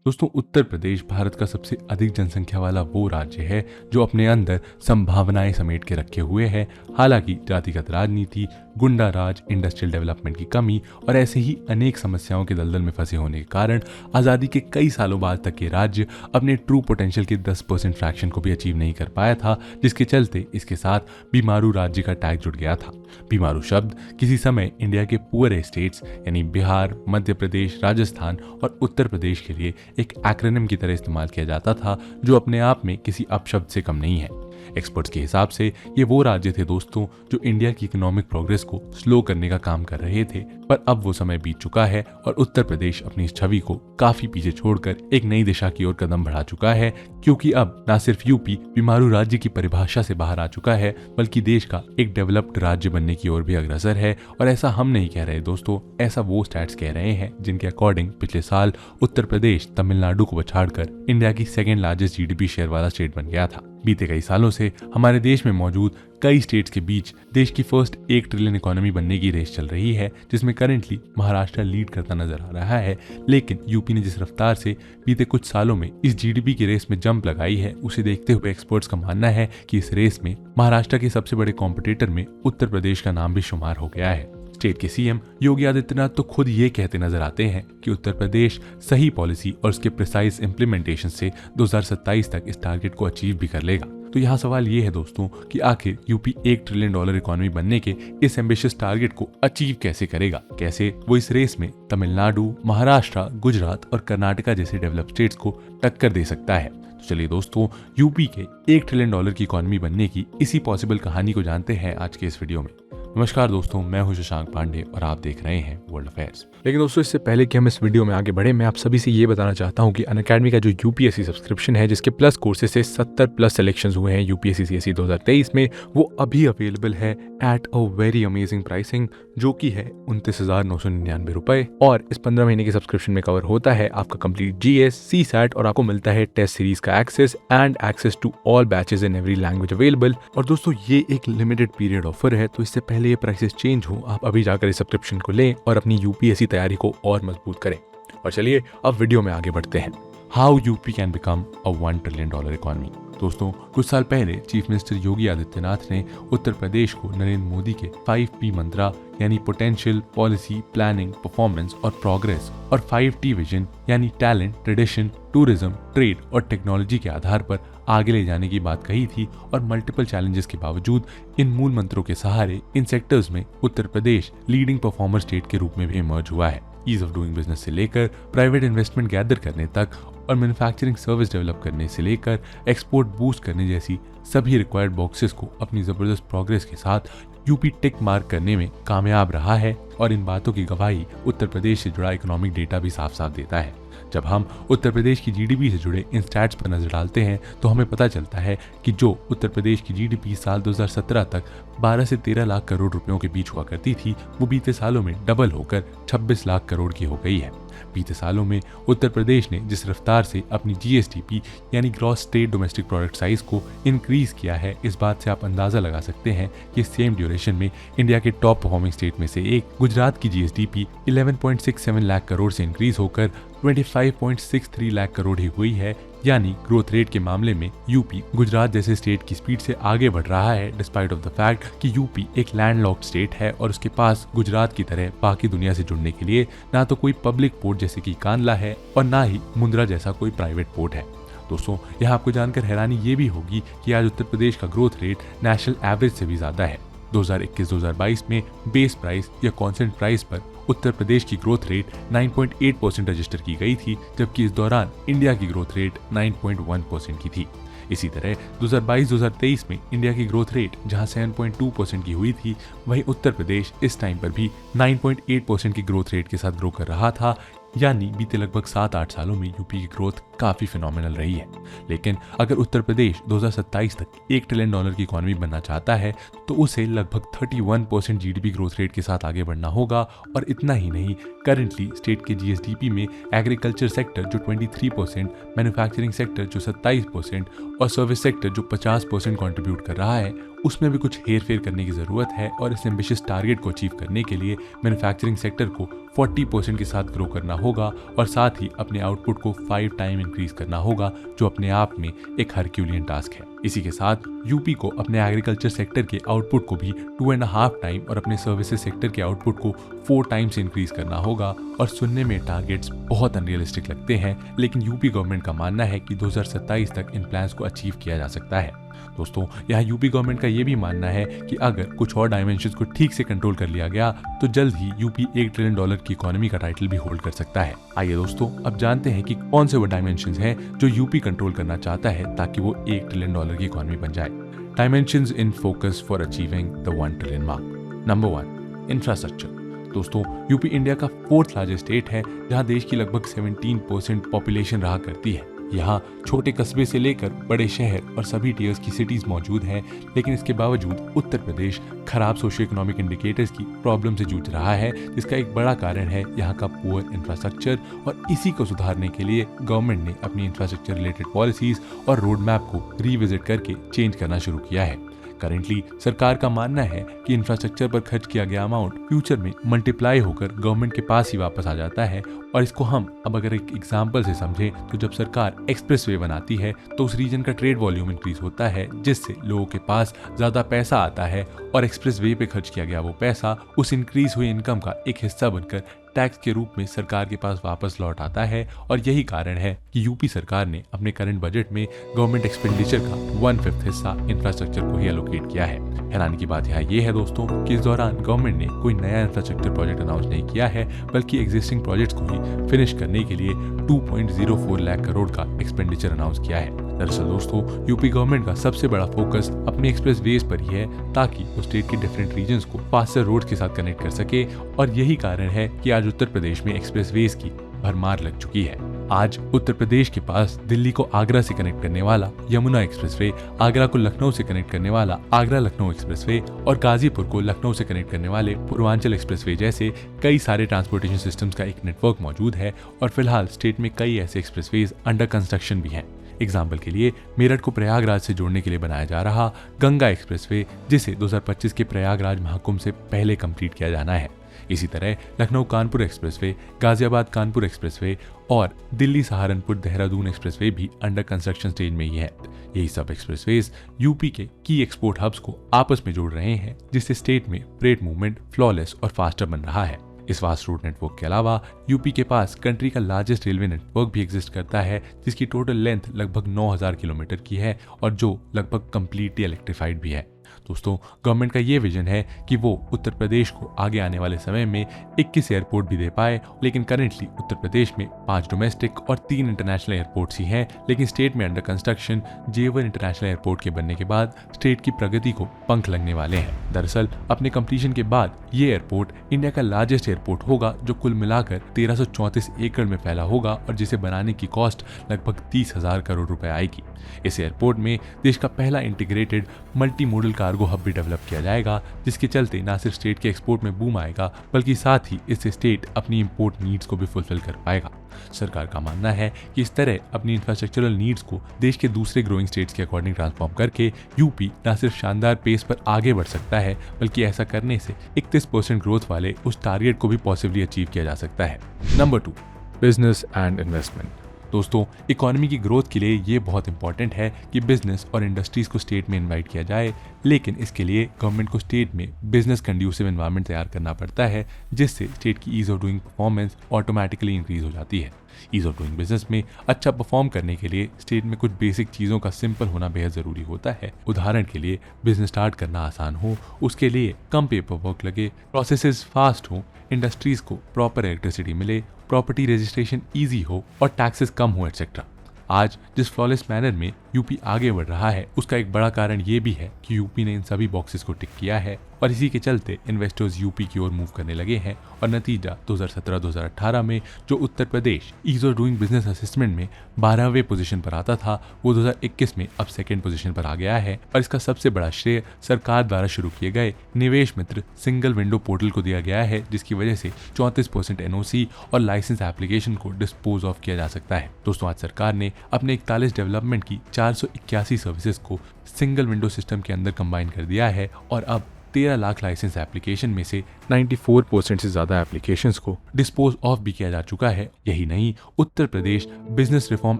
दोस्तों, उत्तर प्रदेश भारत का सबसे अधिक जनसंख्या वाला वो राज्य है जो अपने अंदर संभावनाएं समेट के रखे हुए है। हालांकि जातिगत राजनीति, गुंडा राज, इंडस्ट्रियल डेवलपमेंट की कमी और ऐसे ही अनेक समस्याओं के दलदल में फंसे होने के कारण आज़ादी के कई सालों बाद तक ये राज्य अपने ट्रू पोटेंशियल के 10% फ्रैक्शन को भी अचीव नहीं कर पाया था, जिसके चलते इसके साथ बीमारू राज्य का टैग जुड़ गया था। बीमारू शब्द किसी समय इंडिया के पुअर स्टेट्स यानी बिहार, मध्य प्रदेश, राजस्थान और उत्तर प्रदेश के लिए एक एक्रोनिम की तरह इस्तेमाल किया जाता था, जो अपने आप में किसी अपशब्द से कम नहीं है। एक्सपर्ट्स के हिसाब से ये वो राज्य थे दोस्तों जो इंडिया की इकोनॉमिक प्रोग्रेस को स्लो करने का काम कर रहे थे, पर अब वो समय बीत चुका है और उत्तर प्रदेश अपनी इस छवि को काफी पीछे छोड़कर एक नई दिशा की ओर कदम बढ़ा चुका है, क्योंकि अब न सिर्फ यूपी बीमारू राज्य की परिभाषा से बाहर आ चुका है, बल्कि देश का एक डेवलप्ड राज्य बनने की ओर भी अग्रसर है। और ऐसा हम नहीं कह रहे दोस्तों, ऐसा वो स्टैट्स कह रहे हैं जिनके अकॉर्डिंग पिछले साल उत्तर प्रदेश तमिलनाडु को पछाड़कर इंडिया की सेकेंड लार्जेस्ट जीडीपी शेयर वाला स्टेट बन गया था। बीते कई सालों से हमारे देश में मौजूद कई स्टेट्स के बीच देश की फर्स्ट 1 ट्रिलियन इकोनॉमी बनने की रेस चल रही है, जिसमें करंटली महाराष्ट्र लीड करता नजर आ रहा है। लेकिन यूपी ने जिस रफ्तार से बीते कुछ सालों में इस जीडीपी की रेस में जंप लगाई है, उसे देखते हुए एक्सपर्ट्स का मानना है कि इस रेस में महाराष्ट्र के सबसे बड़े कॉम्पिटिटर में उत्तर प्रदेश का नाम भी शुमार हो गया है। स्टेट के सीएम योगी आदित्यनाथ तो खुद ये कहते नजर आते हैं कि उत्तर प्रदेश सही पॉलिसी और उसके प्रिसाइज इम्प्लीमेंटेशन से 2027 तक इस टारगेट को अचीव भी कर लेगा। तो यहाँ सवाल ये है दोस्तों कि आखिर यूपी $1 ट्रिलियन इकोनॉमी बनने के इस एम्बिशियस टारगेट को अचीव कैसे करेगा, कैसे वो इस रेस में तमिलनाडु, महाराष्ट्र, गुजरात और कर्नाटका जैसे डेवलप स्टेट्स को टक्कर दे सकता है। तो चलिए दोस्तों, यूपी के $1 ट्रिलियन की इकोनॉमी बनने की इसी पॉसिबल कहानी को जानते हैं आज के इस वीडियो में। नमस्कार दोस्तों, मैं हूं शशांक पांडे और आप देख रहे हैं वर्ल्ड अफेयर्स। लेकिन दोस्तों, इससे पहले कि हम इस वीडियो में आगे बढ़े, मैं आप सभी से ये बताना चाहता हूं कि अनअकैडमी का जो यूपीएससी सब्सक्रिप्शन है, जिसके प्लस कोर्सेज से 70+ सिलेक्शंस हुए हैं यूपीएससी सीएसई 2023 में, वो अभी अवेलेबल है at a very amazing pricing, जो कि है 29,999 रुपए। और इस 15 महीने के सब्सक्रिप्शन में कवर होता है आपका कंप्लीट जीएस, सीसैट और आपको मिलता है टेस्ट सीरीज का access and access to all batches in every language available. और दोस्तों, ये एक लिमिटेड पीरियड ऑफर है, तो इससे पहले ये प्राइसेस चेंज हो, आप अभी जाकर इस सब्सक्रिप्शन को लें और अपनी यूपीएससी तैयारी को और मजबूत करें। और चलिए अब वीडियो में आगे बढ़ते हैं। How UP can become a $1 trillion economy. दोस्तों, कुछ साल पहले चीफ मिनिस्टर योगी आदित्यनाथ ने उत्तर प्रदेश को नरेंद्र मोदी के 5P मंत्रा यानी पोटेंशियल, पॉलिसी, प्लानिंग, परफॉर्मेंस और प्रोग्रेस और 5T विजन यानी टैलेंट, ट्रेडिशन, टूरिज्म, ट्रेड और टेक्नोलॉजी के आधार पर आगे ले जाने की बात कही थी। और मल्टीपल चैलेंजेस के बावजूद इन मूल मंत्रों के सहारे इन सेक्टर्स में Uttar Pradesh leading performer state के रूप में भी इमर्ज हुआ है। ईज ऑफ डूइंग बिजनेस से लेकर प्राइवेट इन्वेस्टमेंट गैदर करने तक और मैन्युफैक्चरिंग सर्विस डेवलप करने से लेकर एक्सपोर्ट बूस्ट करने जैसी सभी रिक्वायर्ड बॉक्सेस को अपनी जबरदस्त प्रोग्रेस के साथ यूपी टिक मार्क करने में कामयाब रहा है। और इन बातों की गवाही उत्तर प्रदेश से जुड़ा इकोनॉमिक डेटा भी साफ साफ देता है। जब हम उत्तर प्रदेश की जीडीपी से जुड़े इन स्टैट्स पर नजर डालते हैं तो हमें पता चलता है कि जो उत्तर प्रदेश की जीडीपी साल 2017 तक 12 से 13 लाख करोड़ रुपयों के बीच हुआ करती थी, वो बीते सालों में डबल होकर 26 लाख करोड़ की हो गई है। बीते सालों में उत्तर प्रदेश ने जिस रफ्तार से अपनी जीएसडीपी यानी gross state domestic product size को इंक्रीज किया है, इस बात से आप अंदाजा लगा सकते हैं कि सेम ड्यूरेशन में इंडिया के टॉप परफॉर्मिंग स्टेट में से एक गुजरात की जीएसडीपी 11.67 लाख करोड़ से इंक्रीज होकर 25.63 लाख करोड़ ही हुई है। यानी ग्रोथ रेट के मामले में यूपी गुजरात जैसे स्टेट की स्पीड से आगे बढ़ रहा है, डिस्पाइट ऑफ द फैक्ट कि यूपी एक लैंडलॉक्ड स्टेट है और उसके पास गुजरात की तरह बाकी दुनिया से जुड़ने के लिए ना तो कोई पब्लिक पोर्ट जैसे कि कांडला है और ना ही मुंद्रा जैसा कोई प्राइवेट पोर्ट है। दोस्तों, यहाँ आपको जानकर हैरानी ये भी होगी कि आज उत्तर प्रदेश का ग्रोथ रेट नेशनल एवरेज से भी ज्यादा है। 2021-2022 में बेस प्राइस या कॉन्स्टेंट प्राइस पर उत्तर प्रदेश की ग्रोथ रेट 9.8% रजिस्टर की गई थी, जबकि इस दौरान इंडिया की ग्रोथ रेट 9.1% की थी। इसी तरह 2022-2023 में इंडिया की ग्रोथ रेट जहां 7.2% की हुई थी, वहीं उत्तर प्रदेश इस टाइम पर भी 9.8% की ग्रोथ रेट के साथ ग्रो कर रहा था। यानी बीते लगभग 7-8 सालों में यूपी की ग्रोथ काफी फिनोमिनल रही है। लेकिन अगर उत्तर प्रदेश 2027 तक $1 ट्रिलियन की इकोनॉमी बनना चाहता है तो उसे लगभग 31% जीडीपी ग्रोथ रेट के साथ आगे बढ़ना होगा। और इतना ही नहीं, करंटली स्टेट के जीएसडीपी में एग्रीकल्चर सेक्टर जो 23%, मैन्युफैक्चरिंग सेक्टर जो 27% और सर्विस सेक्टर जो 50% कंट्रीब्यूट कर रहा है, उसमें भी कुछ हेर फेर करने की ज़रूरत है और इस एम्बिशियस टारगेट को अचीव करने के लिए मैन्युफैक्चरिंग सेक्टर को 40% के साथ ग्रो करना होगा और साथ ही अपने आउटपुट को 5 टाइम इंक्रीज करना होगा, जो अपने आप में एक हरक्यूलियन टास्क है। इसी के साथ यूपी को अपने एग्रीकल्चर सेक्टर के आउटपुट को भी 2.5 टाइम और अपने सर्विसेज सेक्टर के आउटपुट को 4 टाइम से इंक्रीज करना होगा। और सुनने में टारगेट्स बहुत अनरियलिस्टिक लगते हैं, लेकिन यूपी गवर्नमेंट का मानना है कि 2027 तक इन प्लान्स को अचीव किया जा सकता है। दोस्तों, यहाँ यूपी गवर्नमेंट का ये भी मानना है कि अगर कुछ और डायमेंशंस को ठीक से कंट्रोल कर लिया गया तो जल्द ही यूपी $1 ट्रिलियन की इकोनॉमी का टाइटल भी होल्ड कर सकता है। आइए दोस्तों, अब जानते हैं कि कौन से वो डायमेंशंस हैं जो यूपी कंट्रोल करना चाहता है ताकि वो $1 ट्रिलियन की इकोनॉमी बन जाए। Dimensions in focus for achieving the 1 trillion mark. Number 1, infrastructure. दोस्तों, यूपी इंडिया का 4th लार्जेस्ट स्टेट है, जहां देश की लगभग 17% पॉपुलेशन रहा करती है। यहाँ छोटे कस्बे से लेकर बड़े शहर और सभी टीयर्स की सिटीज मौजूद हैं, लेकिन इसके बावजूद उत्तर प्रदेश खराब सोशियो इकोनॉमिक इंडिकेटर्स की प्रॉब्लम से जूझ रहा है, जिसका एक बड़ा कारण है यहाँ का पुअर इंफ्रास्ट्रक्चर। और इसी को सुधारने के लिए गवर्नमेंट ने अपनी इंफ्रास्ट्रक्चर रिलेटेड पॉलिसीज और रोड मैप को रिविजिट करके चेंज करना शुरू किया है। करेंटली सरकार का मानना है कि इंफ्रास्ट्रक्चर पर खर्च किया गया अमाउंट फ्यूचर में मल्टीप्लाई होकर गवर्नमेंट के पास ही वापस आ जाता है। और इसको हम अब अगर एक एग्जांपल से समझें तो जब सरकार एक्सप्रेसवे बनाती है तो उस रीजन का ट्रेड वॉल्यूम इंक्रीज होता है, जिससे लोगों के पास ज्यादा पैसा आता है और एक्सप्रेसवे पे खर्च किया गया वो पैसा उस इंक्रीज हुई इनकम का एक हिस्सा बनकर टैक्स के रूप में सरकार के पास वापस लौट आता है। और यही कारण है कि यूपी सरकार ने अपने करंट बजट में गवर्नमेंट एक्सपेंडिचर का 1/5 हिस्सा इंफ्रास्ट्रक्चर को ही एलोकेट किया है। हैरानी की बात यहाँ ये है दोस्तों कि इस दौरान गवर्नमेंट ने कोई नया इंफ्रास्ट्रक्चर प्रोजेक्ट अनाउंस नहीं किया है, बल्कि एग्जिस्टिंग प्रोजेक्ट्स को ही फिनिश करने के लिए 2.04 लाख करोड़ का एक्सपेंडिचर अनाउंस किया है। दरअसल दोस्तों, यूपी गवर्नमेंट का सबसे बड़ा फोकस अपने एक्सप्रेस वेज पर ही है, ताकि वो स्टेट के डिफरेंट रीजन्स को फास्टर रोड्स के साथ कनेक्ट कर सके। और यही कारण है कि आज उत्तर प्रदेश में एक्सप्रेस वेज की भरमार लग चुकी है। आज उत्तर प्रदेश के पास दिल्ली को आगरा से कनेक्ट करने वाला यमुना एक्सप्रेसवे, आगरा को लखनऊ से कनेक्ट करने वाला आगरा लखनऊ एक्सप्रेसवे और गाजीपुर को लखनऊ से कनेक्ट करने वाले पूर्वांचल एक्सप्रेसवे जैसे कई सारे ट्रांसपोर्टेशन सिस्टम्स का एक नेटवर्क मौजूद है। और फिलहाल स्टेट में कई ऐसे एक्सप्रेसवेज अंडर कंस्ट्रक्शन भी हैं। एग्जाम्पल के लिए मेरठ को प्रयागराज से जोड़ने के लिए बनाया जा रहा गंगा एक्सप्रेसवे, जिसे 2025 के प्रयागराज महाकुंभ से पहले कंप्लीट किया जाना है। इसी तरह लखनऊ कानपुर एक्सप्रेसवे, गाजियाबाद कानपुर एक्सप्रेसवे और दिल्ली सहारनपुर देहरादून एक्सप्रेसवे भी अंडर कंस्ट्रक्शन स्टेज में ही है। यही सब एक्सप्रेसवेज यूपी के की एक्सपोर्ट हब्स को आपस में जोड़ रहे हैं, जिससे स्टेट में फ्रेट मूवमेंट फ्लॉलेस और फास्टर बन रहा है। इस वास्ट रूट नेटवर्क के अलावा यूपी के पास कंट्री का लार्जेस्ट रेलवे नेटवर्क भी एग्जिस्ट करता है, जिसकी टोटल लेंथ लगभग 9000 किलोमीटर की है और जो लगभग कंप्लीटली इलेक्ट्रिफाइड भी है। दोस्तों, गवर्नमेंट का ये विजन है कि वो उत्तर प्रदेश को आगे आने वाले समय में 21 एयरपोर्ट भी दे पाए, लेकिन करेंटली उत्तर प्रदेश में 5 डोमेस्टिक और 3 इंटरनेशनल एयरपोर्ट्स ही हैं। लेकिन स्टेट में under construction J1 international airport के बनने के बाद स्टेट की प्रगति को पंख लगने वाले हैं। दरअसल अपने कंप्लीशन के बाद ये एयरपोर्ट इंडिया का लार्जेस्ट एयरपोर्ट होगा, जो कुल मिलाकर 1334 एकड़ में फैला होगा और जिसे बनाने की कॉस्ट लगभग 30,000 करोड़ रुपए आएगी। इस एयरपोर्ट में देश का पहला integrated multi modal cargo hub भी डेवलप किया जाएगा, जिसके चलते न सिर्फ स्टेट के एक्सपोर्ट में बूम आएगा, बल्कि साथ ही इससे स्टेट अपनी इंपोर्ट नीड्स को भी फुलफिल कर पाएगा। सरकार का मानना है कि इस तरह अपनी इंफ्रास्ट्रक्चरल नीड्स को देश के दूसरे ग्रोइंग स्टेट्स के अकॉर्डिंग ट्रांसफॉर्म करके यूपी न सिर्फ शानदार पेस पर आगे बढ़ सकता है, बल्कि ऐसा करने से 31% ग्रोथ वाले उस टारगेट को भी पॉसिबली अचीव किया जा सकता है। Number 2, business and investment. दोस्तों, इकोनॉमी की ग्रोथ के लिए ये बहुत इंपॉर्टेंट है कि बिजनेस और इंडस्ट्रीज को स्टेट में इनवाइट किया जाए, लेकिन इसके लिए गवर्नमेंट को स्टेट में बिजनेस कंड्यूसिव एनवायरनमेंट तैयार करना पड़ता है, जिससे स्टेट की ease of doing performance automatically increase हो जाती है। ईज ऑफ डूइंग बिजनेस में अच्छा परफॉर्म करने के लिए स्टेट में कुछ बेसिक चीज़ों का सिंपल होना बेहद ज़रूरी होता है। उदाहरण के लिए बिजनेस स्टार्ट करना आसान हो, उसके लिए कम पेपर वर्क लगे, प्रोसेसेस फास्ट हो, इंडस्ट्रीज को प्रॉपर इलेक्ट्रिसिटी मिले, प्रॉपर्टी रजिस्ट्रेशन ईजी हो और टैक्सेस कम हो एटसेट्रा। आज जिस फ्लॉलेस मैनर में यूपी आगे बढ़ रहा है, उसका एक बड़ा कारण ये भी है कि यूपी ने इन सभी बॉक्सेस को टिक किया है और इसी के चलते इन्वेस्टर्स यूपी की ओर मूव करने लगे हैं। और नतीजा 2017-2018 में जो Uttar Pradesh ease of doing business assessment में 12वें पोजीशन पर आता था, वो 2021 में अब 2nd पोजीशन पर आ गया है। और इसका सबसे बड़ा श्रेय सरकार द्वारा शुरू किए गए निवेश मित्र सिंगल विंडो पोर्टल को दिया गया है, जिसकी वजह से 34% एनओसी और लाइसेंस एप्लीकेशन को डिस्पोज ऑफ किया जा सकता है। दोस्तों, आज सरकार ने अपने 41 डेवलपमेंट की 4 481 सर्विसेज को सिंगल विंडो सिस्टम के अंदर कंबाइन कर दिया है और अब 13 लाख लाइसेंस एप्लीकेशन में से 94% से ज्यादा एप्लीकेशंस को डिस्पोज ऑफ भी किया जा चुका है। यही नहीं, Uttar Pradesh business reform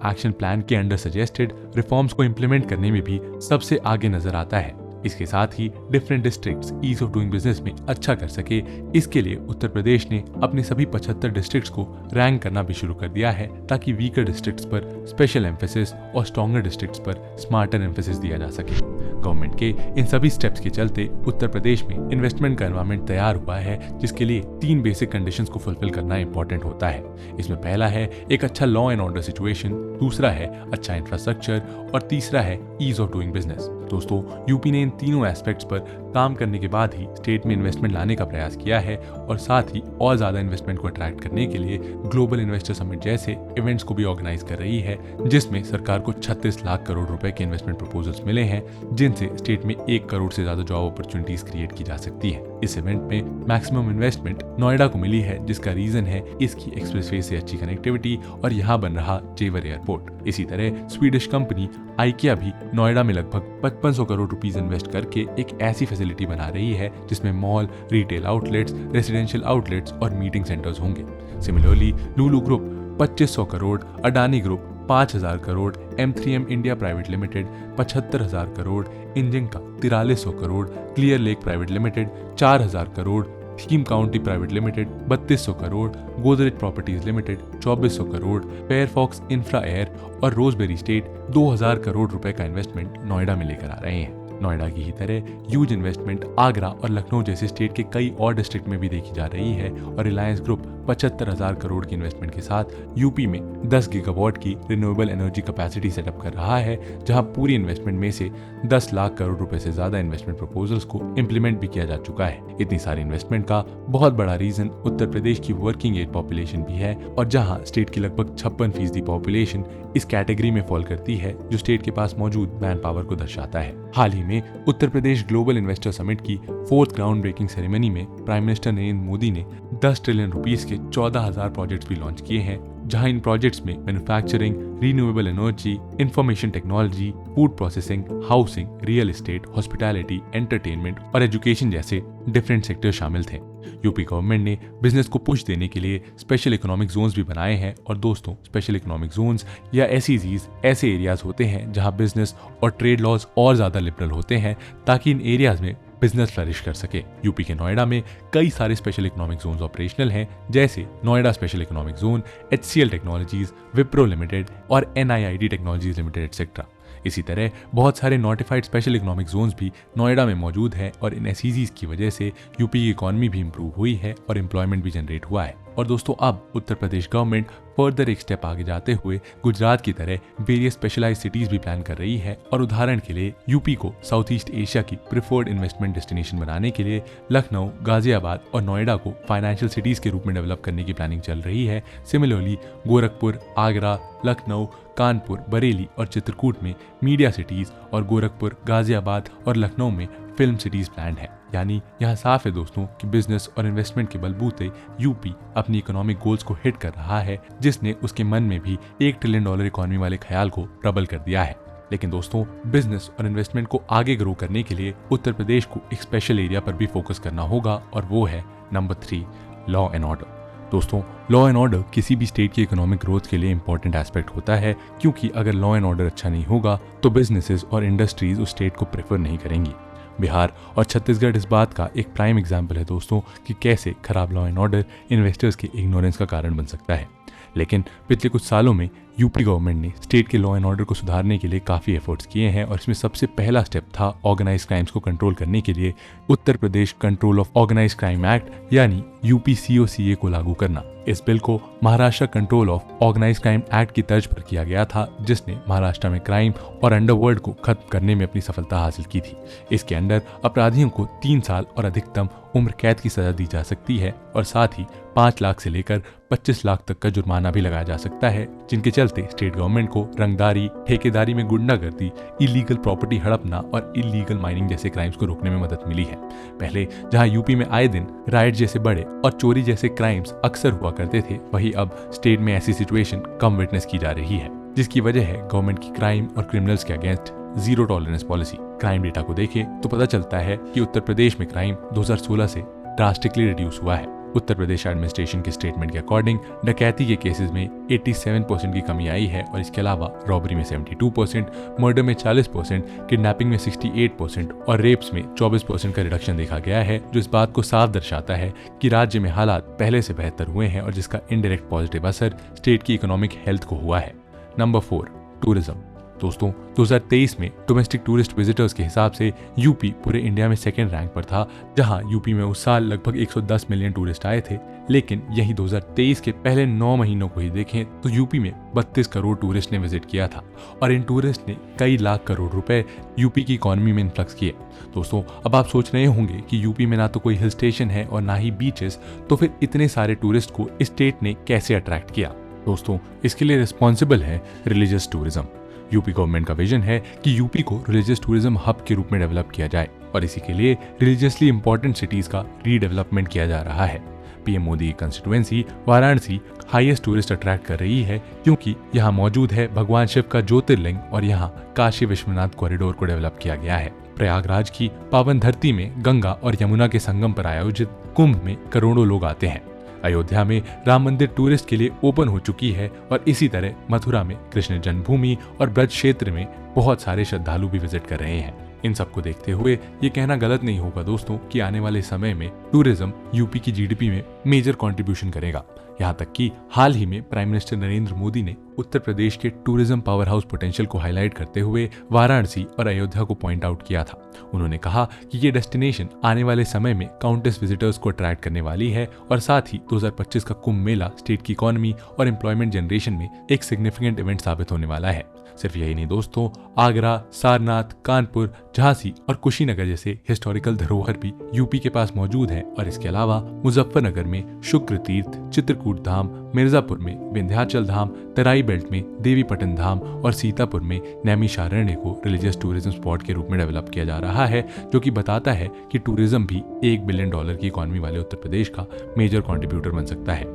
action plan के अंडर सजेस्टेड रिफॉर्म्स को इम्प्लीमेंट करने में भी सबसे आगे नजर आता है। इसके साथ ही different districts ease of doing business में अच्छा कर सके, इसके लिए उत्तर प्रदेश ने अपने सभी 75 डिस्ट्रिक्ट्स को रैंक करना भी शुरू कर दिया है ताकि वीकर डिस्ट्रिक्ट्स पर स्पेशल एम्फेसिस और स्ट्रॉन्गर डिस्ट्रिक्ट्स पर स्मार्टर एम्फेसिस दिया जा सके। गवर्नमेंट के इन सभी स्टेप्स के चलते उत्तर प्रदेश में इन्वेस्टमेंट का एनवायरमेंट तैयार हुआ है, जिसके लिए 3 बेसिक कंडीशंस को फुलफिल करना इंपॉर्टेंट होता है। इसमें पहला है एक अच्छा लॉ एंड ऑर्डर सिचुएशन, दूसरा है अच्छा इंफ्रास्ट्रक्चर और तीसरा है ईज ऑफ डूइंग बिजनेस। दोस्तों, यूपी ने इन तीनों एस्पेक्ट्स पर काम करने के बाद ही स्टेट में इन्वेस्टमेंट लाने का प्रयास किया है और साथ ही और ज्यादा इन्वेस्टमेंट को अट्रैक्ट करने के लिए ग्लोबल इन्वेस्टर समिट जैसे इवेंट्स को भी ऑर्गेनाइज कर रही है, जिसमें सरकार को 36 लाख करोड़ रुपए के इन्वेस्टमेंट प्रपोजल्स मिले हैं, जिनसे स्टेट में 1 करोड़ से ज्यादा जॉब अपॉर्चुनिटीज क्रिएट की जा सकती है। इस इवेंट में मैक्सिमम इन्वेस्टमेंट नोएडा को मिली है, जिसका रीजन है इसकी एक्सप्रेसवे से अच्छी कनेक्टिविटी और यहाँ बन रहा जेवर एयरपोर्ट। इसी तरह स्वीडिश कंपनी आइकिया भी नोएडा में लगभग 5500 करोड़ रुपीस इन्वेस्ट करके एक ऐसी फैसिलिटी बना रही है जिसमें mall, retail outlets, residential outlets और मीटिंग सेंटर्स होंगे। Similarly Lulu group 2500 crore, Adani group 5000 crore, M3M India private limited 75,000 crore, इंजिंका 4300 crore, clear lake private limited 4000 crore, theme county private limited 3200 crore, Godrej properties limited 2400 crore, Fairfox infra air और रोजबेरी स्टेट 2000 करोड़ रुपए का इन्वेस्टमेंट नोएडा में लेकर आ रहे हैं। नोएडा की ही तरह ह्यूज इन्वेस्टमेंट आगरा और लखनऊ जैसे स्टेट के कई और डिस्ट्रिक्ट में भी देखी जा रही है और रिलायंस ग्रुप 75,000 करोड़ की इन्वेस्टमेंट के साथ यूपी में 10 गीगावाट की रिन्यूएबल एनर्जी कैपेसिटी सेटअप कर रहा है, जहां पूरी इन्वेस्टमेंट में से 10 लाख करोड़ रुपए से ज्यादा इन्वेस्टमेंट प्रपोजल्स को इम्प्लीमेंट भी किया जा चुका है। इतनी सारी इन्वेस्टमेंट का बहुत बड़ा रीजन उत्तर प्रदेश की वर्किंग एज पॉपुलेशन भी है और जहां स्टेट की लगभग 56% पॉपुलेशन इस कैटेगरी में फॉल करती है, जो स्टेट के पास मौजूद मैन पावर को दर्शाता है। हाल ही में Uttar Pradesh global investor summit की 4th ग्राउंड ब्रेकिंग सेरेमनी में प्राइम मिनिस्टर नरेंद्र मोदी ने 10 ट्रिलियन रुपीस के 14,000 प्रोजेक्ट्स भी लॉन्च किए हैं, जहां इन प्रोजेक्ट्स में manufacturing, renewable energy, information technology, food processing, housing, real estate, hospitality, entertainment और एजुकेशन जैसे डिफरेंट सेक्टर शामिल थे। यूपी गवर्नमेंट ने बिजनेस को पुश देने के लिए स्पेशल इकोनॉमिक जोन्स भी बनाए हैं और दोस्तों, स्पेशल इकोनॉमिक जोन्स या SEZs ऐसे एरियाज होते हैं जहां बिजनेस और ट्रेड लॉज और ज्यादा लिबरल होते हैं ताकि इन एरियाज में बिजनेस फ्लरिश कर सके। यूपी के नोएडा में कई सारे स्पेशल इकोनॉमिक जोन्स ऑपरेशनल हैं, जैसे Noida special economic zone, HCL technologies, Wipro limited और NIIT टेक्नोलॉजीज लिमिटेड एक्सेट्रा। इसी तरह बहुत सारे नोटिफाइड स्पेशल इकोनॉमिक जोन्स भी नोएडा में मौजूद हैं और इन SEZs की वजह से यूपी की इकोनॉमी भी इंप्रूव हुई है और एम्प्लॉयमेंट भी जनरेट हुआ है। और दोस्तों, अब उत्तर प्रदेश गवर्नमेंट फर्दर एक स्टेप आगे जाते हुए गुजरात की तरह वेरियस स्पेशलाइज्ड सिटीज भी प्लान कर रही है और उदाहरण के लिए यूपी को साउथ ईस्ट एशिया की प्रिफर्ड इन्वेस्टमेंट डेस्टिनेशन बनाने के लिए लखनऊ, गाजियाबाद और नोएडा को फाइनेंशियल सिटीज के रूप में डेवलप करने की प्लानिंग चल रही है। सिमिलरली गोरखपुर, आगरा, लखनऊ, कानपुर, बरेली और चित्रकूट में मीडिया सिटीज और गोरखपुर, गाजियाबाद और लखनऊ में फिल्म सिटीज प्लान है। यानी यहाँ साफ है दोस्तों कि बिजनेस और इन्वेस्टमेंट के बलबूते यूपी अपनी इकोनॉमिक गोल्स को हिट कर रहा है, जिसने उसके मन में भी $1 ट्रिलियन इकोनॉमी वाले ख्याल को प्रबल कर दिया है। लेकिन दोस्तों, बिजनेस और इन्वेस्टमेंट को आगे ग्रो करने के लिए उत्तर प्रदेश को एक स्पेशल एरिया पर भी फोकस करना होगा और वो है नंबर 3, लॉ एंड ऑर्डर। दोस्तों, लॉ एंड ऑर्डर किसी भी स्टेट की इकोनॉमिक ग्रोथ के लिए इंपॉर्टेंट एस्पेक्ट होता है, क्योंकि अगर लॉ एंड ऑर्डर अच्छा नहीं होगा तो बिजनेसेस और इंडस्ट्रीज उस स्टेट को प्रेफर नहीं करेंगी। बिहार और छत्तीसगढ़ इस बात का एक प्राइम एग्जाम्पल है दोस्तों कि कैसे खराब लॉ एंड ऑर्डर इन्वेस्टर्स के इग्नोरेंस का कारण बन सकता है। लेकिन पिछले कुछ सालों में यूपी गवर्नमेंट ने स्टेट के लॉ एंड ऑर्डर को सुधारने के लिए काफ़ी एफर्ट्स किए हैं और इसमें सबसे पहला स्टेप था ऑर्गेनाइज क्राइम्स को कंट्रोल करने के लिए Uttar Pradesh control of organise crime act यानी UPCOCA को लागू करना। इस बिल को Maharashtra control of organise crime act की तर्ज पर किया गया था, जिसने महाराष्ट्र में क्राइम और अंडरवर्ल्ड को खत्म करने में अपनी सफलता हासिल की थी। इसके अंदर अपराधियों को 3 साल और अधिकतम उम्र कैद की सजा दी जा सकती है और साथ ही 5 लाख से लेकर 25 लाख तक का जुर्माना भी लगाया जा सकता है, जिनके चलते स्टेट गवर्नमेंट को रंगदारी, ठेकेदारी में गुंडागर्दी, इलीगल प्रॉपर्टी हड़पना और इलीगल माइनिंग जैसे क्राइम्स को रोकने में मदद मिली है। पहले जहां यूपी में आए दिन राइट जैसे बड़े और चोरी जैसे क्राइम्स अक्सर हुआ करते थे, वहीं अब स्टेट में ऐसी सिचुएशन कम विटनेस की जा रही है। जिसकी वजह है गवर्नमेंट की क्राइम और क्रिमिनल्स के against zero tolerance policy. Crime data को देखें तो पता चलता है कि उत्तर प्रदेश में क्राइम 2016 से ड्रास्टिकली रिड्यूस हुआ है। उत्तर प्रदेश एडमिनिस्ट्रेशन के स्टेटमेंट के अकॉर्डिंग डकैती के केसेस में 87% की कमी आई है और इसके अलावा रॉबरी में 72%, मर्डर में 40%, किडनैपिंग में 68% और रेप्स में 24% का रिडक्शन देखा गया है, जो इस बात को साफ दर्शाता है कि राज्य में हालात पहले से बेहतर हुए हैं और जिसका इनडायरेक्ट पॉजिटिव असर स्टेट की इकोनॉमिक हेल्थ को हुआ है। Number 4, tourism. दोस्तों 2023 में डोमेस्टिक टूरिस्ट विजिटर्स के हिसाब से यूपी पूरे इंडिया में सेकेंड रैंक पर था, जहां यूपी में उस साल लगभग 110 मिलियन टूरिस्ट आए थे। लेकिन यही 2023 के पहले 9 महीनों को ही देखें तो यूपी में 32 करोड़ टूरिस्ट ने विजिट किया था और इन टूरिस्ट ने कई लाख करोड़ रुपए यूपी की इकोनॉमी में इन्फ्लक्स किए। दोस्तों अब आप सोच रहे होंगे कि यूपी में ना तो कोई हिल स्टेशन है और ना ही बीचेस, तो फिर इतने सारे टूरिस्ट को इस स्टेट ने कैसे अट्रैक्ट किया? दोस्तों इसके लिए रिस्पॉन्सिबल है रिलीजियस टूरिज्म। यूपी गवर्नमेंट का विजन है कि यूपी को रिलीजियस टूरिज्म हब के रूप में डेवलप किया जाए और इसी के लिए रिलीजियसली इंपॉर्टेंट सिटीज का रीडेवलपमेंट किया जा रहा है। पीएम मोदी की constituency Varanasi highest tourist attract कर रही है क्योंकि यहाँ मौजूद है भगवान शिव का ज्योतिर्लिंग और यहाँ काशी विश्वनाथ कॉरिडोर को डेवलप किया गया है। प्रयागराज की पावन धरती में गंगा और यमुना के संगम पर आयोजित कुंभ में करोड़ों लोग आते हैं। अयोध्या में राम मंदिर टूरिस्ट के लिए ओपन हो चुकी है और इसी तरह मथुरा में कृष्ण जन्मभूमि और ब्रज क्षेत्र में बहुत सारे श्रद्धालु भी विजिट कर रहे हैं। इन सबको देखते हुए ये कहना गलत नहीं होगा दोस्तों कि आने वाले समय में टूरिज्म यूपी की जीडीपी में मेजर कंट्रीब्यूशन करेगा। यहाँ तक कि हाल ही में प्राइम मिनिस्टर नरेंद्र मोदी ने उत्तर प्रदेश के टूरिज्म पावर हाउस पोटेंशियल को हाईलाइट करते हुए वाराणसी और अयोध्या को पॉइंट आउट किया था। उन्होंने कहा कि ये डेस्टिनेशन आने वाले समय में काउंटलेस विजिटर्स को अट्रैक्ट करने वाली है और साथ ही 2025 का कुंभ मेला स्टेट की इकोनॉमी और एम्प्लॉयमेंट जनरेशन में एक सिग्निफिकेंट इवेंट साबित होने वाला है। सिर्फ यही नहीं दोस्तों, आगरा, सारनाथ, कानपुर, झांसी और कुशीनगर जैसे हिस्टोरिकल धरोहर भी यूपी के पास मौजूद है और इसके अलावा मुजफ्फरनगर में शुक्र तीर्थ, चित्रकूट धाम, मिर्जापुर में विंध्याचल धाम, तराई बेल्ट में देवीपटन धाम और सीतापुर में नैमिषारण्य को रिलीजियस टूरिज्म स्पॉट के रूप में डेवलप किया जा रहा है, जो कि बताता है कि टूरिज्म भी $1 बिलियन की इकोनॉमी वाले उत्तर प्रदेश का मेजर कंट्रीब्यूटर बन सकता है।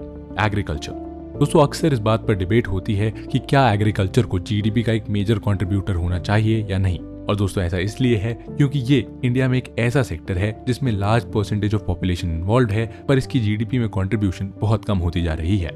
एग्रीकल्चर। दोस्तों अक्सर इस बात पर डिबेट होती है कि क्या एग्रीकल्चर को जीडीपी का एक मेजर कंट्रीब्यूटर होना चाहिए या नहीं। और दोस्तों ऐसा इसलिए है क्योंकि ये इंडिया में एक ऐसा सेक्टर है जिसमें large percentage of population involve है, पर इसकी जीडीपी में कंट्रीब्यूशन बहुत कम होती जा रही है।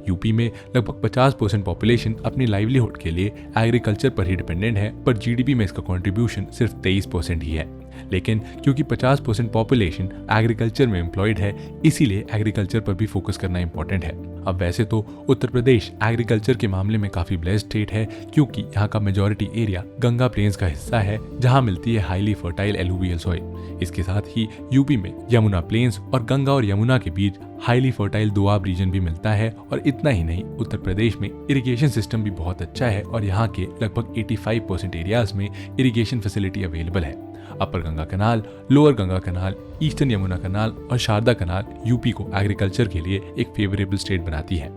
यूपी में लगभग 50% पॉपुलेशन अपनी लाइवलीहुड के लिए एग्रीकल्चर पर ही डिपेंडेंट है, पर जीडीपी में इसका कंट्रीब्यूशन सिर्फ 23% ही है। लेकिन क्योंकि 50% पॉपुलेशन एग्रीकल्चर में एम्प्लॉयड है, इसीलिए एग्रीकल्चर पर भी फोकस करना इंपॉर्टेंट है। अब वैसे तो उत्तर प्रदेश एग्रीकल्चर के मामले में काफी ब्लेस्ड स्टेट है क्योंकि यहाँ का मेजॉरिटी एरिया गंगा प्लेन्स का हिस्सा है, जहाँ मिलती है हाईली फर्टाइल एलुवियल सॉइल। इसके साथ ही यूपी में यमुना प्लेन्स और गंगा और यमुना के बीच हाईली फर्टाइल दोआब रीजन भी मिलता है। और इतना ही नहीं, उत्तर प्रदेश में इरिगेशन सिस्टम भी बहुत अच्छा है और यहाँ के लगभग 85% एरियाज में इरिगेशन फैसिलिटी अवेलेबल है। अपर गंगा कनाल, लोअर गंगा कनाल, ईस्टर्न यमुना कनाल और शारदा कनाल यूपी को एग्रीकल्चर के लिए एक फेवरेबल स्टेट बनाती है।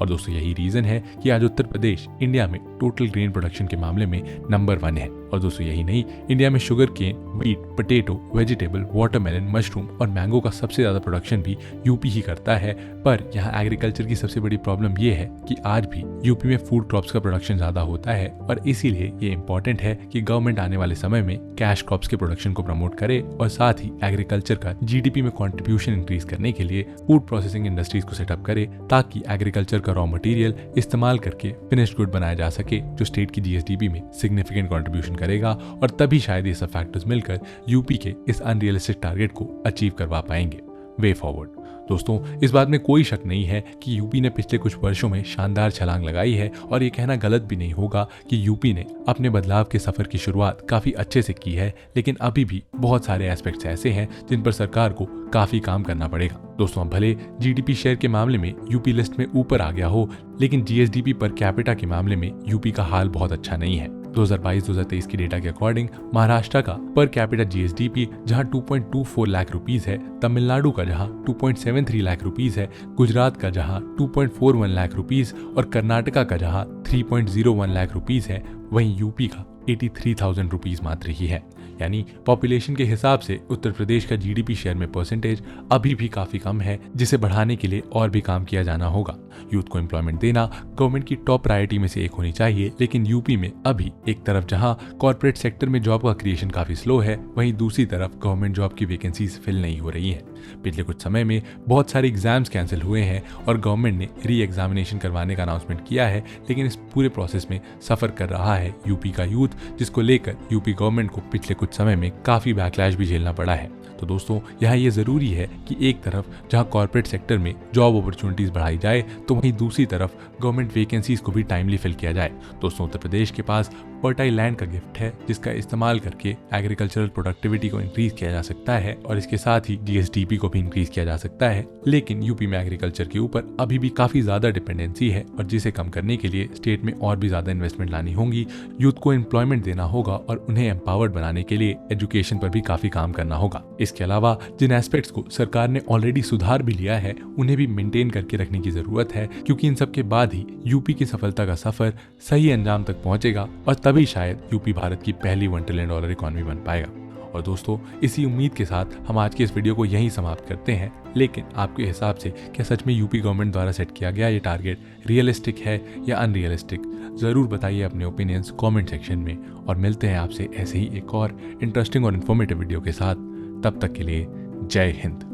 और दोस्तों यही रीजन है कि आज उत्तर प्रदेश इंडिया में टोटल ग्रेन प्रोडक्शन के मामले में नंबर 1 है। और दोस्तों यही नहीं, इंडिया में sugar cane, wheat, potato, vegetable, watermelon, mushroom और मैंगो का सबसे ज्यादा प्रोडक्शन भी यूपी ही करता है। पर यहाँ एग्रीकल्चर की सबसे बड़ी प्रॉब्लम ये है कि आज भी यूपी में फूड क्रॉप्स का प्रोडक्शन ज्यादा होता है और इसीलिए ये इंपॉर्टेंट है कि गवर्नमेंट आने वाले समय में कैश क्रॉप्स के प्रोडक्शन को प्रमोट करे और साथ ही एग्रीकल्चर का जीडीपी में कॉन्ट्रीब्यूशन इंक्रीज करने के लिए फूड प्रोसेसिंग इंडस्ट्रीज को सेटअप करे, ताकि एग्रीकल्चर का रॉ मटेरियल इस्तेमाल करके फिनिश्ड गुड बनाया जा सके, जो स्टेट की जीएसडीपी में सिग्निफिकेंट कंट्रीब्यूशन करेगा। और तभी शायद ये सब फैक्टर्स मिलकर यूपी के इस अनरियलिस्टिक टारगेट को अचीव करवा पाएंगे। Way forward. दोस्तों इस बात में कोई शक नहीं है कि यूपी ने पिछले कुछ वर्षों में शानदार छलांग लगाई है और ये कहना गलत भी नहीं होगा कि यूपी ने अपने बदलाव के सफर की शुरुआत काफी अच्छे से की है, लेकिन अभी भी बहुत सारे एस्पेक्ट्स ऐसे हैं जिन पर सरकार को काफी काम करना पड़ेगा। दोस्तों भले जीडीपी शेयर के मामले में यूपी लिस्ट में ऊपर आ गया हो, लेकिन जीएसडीपी पर कैपिटा के मामले में यूपी का हाल बहुत अच्छा नहीं है। 2022-2023 की डेटा के अकॉर्डिंग महाराष्ट्र का पर कैपिटा जीएसडीपी जहां 2.24 लाख रुपीस है, तमिलनाडु का जहां 2.73 लाख रुपीस है, गुजरात का जहां 2.41 लाख रुपीस और कर्नाटका का जहां 3.01 लाख रुपीस है, वहीं यूपी का 83,000 रुपीस मात्र ही है। यानी पॉपुलेशन के हिसाब से उत्तर प्रदेश का जीडीपी शेयर में परसेंटेज अभी भी काफी कम है, जिसे बढ़ाने के लिए और भी काम किया जाना होगा। यूथ को एम्प्लॉयमेंट देना गवर्नमेंट की टॉप प्रायोरिटी में से एक होनी चाहिए, लेकिन यूपी में अभी एक तरफ जहां कॉर्पोरेट सेक्टर में जॉब का क्रिएशन काफी स्लो है, वहीं दूसरी तरफ गवर्नमेंट जॉब की वैकेंसीज फिल नहीं हो रही है। पिछले कुछ समय में बहुत सारे एग्जाम्स कैंसिल हुए हैं और गवर्नमेंट ने री एग्जामिनेशन करवाने का अनाउंसमेंट किया है, लेकिन इस पूरे प्रोसेस में सफर कर रहा है यूपी का यूथ, जिसको लेकर यूपी गवर्नमेंट को पिछले कुछ समय में काफी बैकलैश भी झेलना पड़ा है। तो दोस्तों, यहाँ ये जरूरी है कि एक तरफ जहाँ कॉर्पोरेट सेक्टर में जॉब अपॉर्चुनिटीज बढ़ाई जाए, तो वहीं दूसरी तरफ गवर्नमेंट वैकेंसीज को भी टाइमली फिल किया जाए। दोस्तों, उत्तर प्रदेश के पास फर्टाइल लैंड का गिफ्ट है, जिसका इस्तेमाल करके एग्रीकल्चरल प्रोडक्टिविटी को इंक्रीज किया जा सकता है और इसके साथ ही जीएसडीपी को भी इंक्रीज किया जा सकता है। लेकिन यूपी में एग्रीकल्चर के ऊपर अभी भी काफी ज्यादा डिपेंडेंसी है और जिसे कम करने के लिए स्टेट में और भी ज्यादा इन्वेस्टमेंट लानी होगी, यूथ को एम्प्लॉयमेंट देना होगा और उन्हें एम्पावर्ड बनाने के लिए एजुकेशन पर भी काफी काम करना होगा। इसके अलावा जिन एस्पेक्ट्स को सरकार ने ऑलरेडी सुधार भी लिया है, उन्हें भी मेंटेन करके रखने की जरूरत है, क्योंकि इन सब के बाद ही यूपी की सफलता का सफर सही अंजाम तक पहुंचेगा और तभी शायद यूपी भारत की पहली $1 ट्रिलियन इकोनॉमी बन पाएगा। और दोस्तों, इसी उम्मीद के साथ हम आज के इस वीडियो को यहीं समाप्त करते हैं। लेकिन आपके हिसाब से क्या सच में यूपी गवर्नमेंट द्वारा सेट किया गया ये टारगेट रियलिस्टिक है या अनरियलिस्टिक? जरूर बताइए अपने ओपिनियंस कमेंट सेक्शन में, और मिलते हैं आपसे ऐसे ही एक और इंटरेस्टिंग और इन्फॉर्मेटिव वीडियो के साथ। तब तक के लिए जय हिंद।